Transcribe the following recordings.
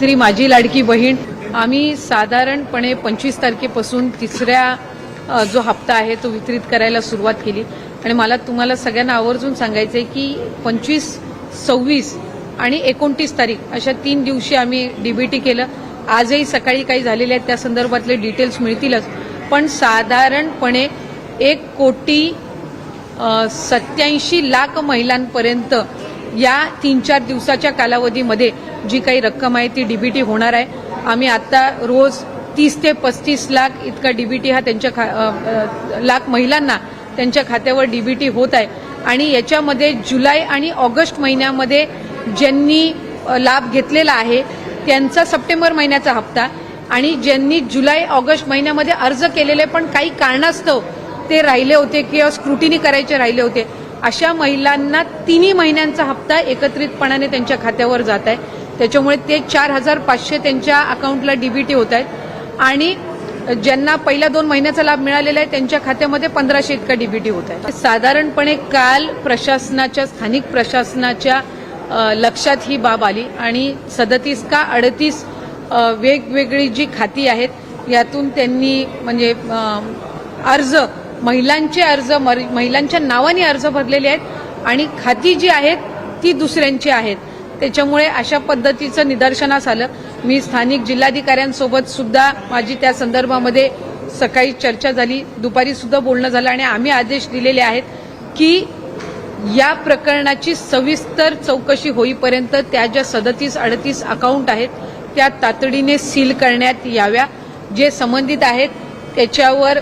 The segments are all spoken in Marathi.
श्री माझी लाडकी बहीण आम्ही साधारणपणे 25 तारखेपासून तिसऱ्या जो हप्ता आहे तो वितरित करायला सुरुवात केली आणि मला तुम्हाला सगळ्यांना आवर्जून सांगायचंय की 25, 26 आणि 29 तारीख अशा 3 दिवशी आम्ही डीबीटी केलं। आजही सकाळी काही झालेले आहेत त्या संदर्भातले डिटेल्स मिळतीलच, पण साधारणपणे 1,87,00,000 महिलांपर्यंत या 3-4 दिवसाच्या कालावधीमध्ये जी काही रक्कम आहे ती डीबीटी होणार आहे। आम्ही आता रोज 30 ते 35 लाख इतका डीबीटी हा त्यांच्या लाख महिलांना त्यांच्या खात्यावर डीबीटी होत आहे आणि याच्यामध्ये जुलै आणि ऑगस्ट महिन्यामध्ये ज्यांनी लाभ घेतलेला आहे त्यांचा सप्टेंबर महिन्याचा हप्ता आणि ज्यांनी जुलै ऑगस्ट महिन्यामध्ये अर्ज केलेले पण काही कारणास्तव ते राहिले होते किंवा स्क्रुटिनी करायचे राहिले होते अशा महिलांना 3 महिन्यांचा हप्ता एकत्रितपणाने त्यांच्या खात्यावर जात आहे। त्याच्यामुळे ते 4,500 त्यांच्या अकाउंटला डीबीटी होत आहेत आणि ज्यांना पहिल्या 2 महिन्याचा लाभ मिळालेला आहे त्यांच्या खात्यामध्ये 1,500 इतका डीबीटी होत आहे। साधारणपणे काल प्रशासनाच्या स्थानिक प्रशासनाच्या लक्षात ही बाब आली आणि 37 का 38 वेगवेगळी जी खाती आहेत यातून त्यांनी म्हणजे अर्ज महिलांच्या नावाने अर्ज भरलेले आहेत आणि खाती जी आहेत ती दुसऱ्यांची आहेत। त्याच्यामुळे अशा पद्धतीचं निदर्शनास आलं। मी स्थानिक जिल्हाधिकाऱ्यांसोबत सुद्धा माझी त्या संदर्भामध्ये सकाळी चर्चा झाली, दुपारी सुद्धा बोलणं झालं आणि आम्ही आदेश दिलेले आहेत की या प्रकरणाची सविस्तर चौकशी होईपर्यंत त्या ज्या 37-38 अकाउंट आहेत त्या तातडीने सील करण्यात याव्या। जे संबंधित आहेत त्याच्यावर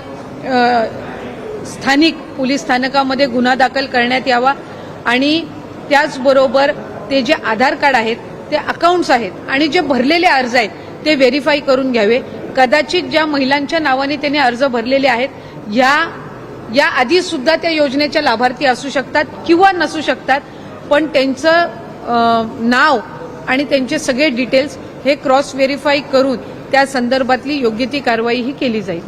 स्थानिक पोलीस स्थानकामध्ये गुन्हा दाखल करण्यात यावा आणि त्याचबरोबर ते जे आधार कार्ड आहेत ते अकाउंट्स आहेत आणि जे भरलेले अर्ज आहेत ते व्हेरीफाय करून घ्यावे। कदाचित ज्या महिलांच्या नावाने त्यांनी अर्ज भरलेले आहेत या आधी सुद्धा त्या योजनेच्या लाभार्थी असू शकतात किंवा नसू शकतात, पण त्यांचं नाव आणि त्यांचे सगळे डिटेल्स हे क्रॉस व्हेरीफाय करून त्या संदर्भातली योग्य ती कारवाई ही केली जाईल।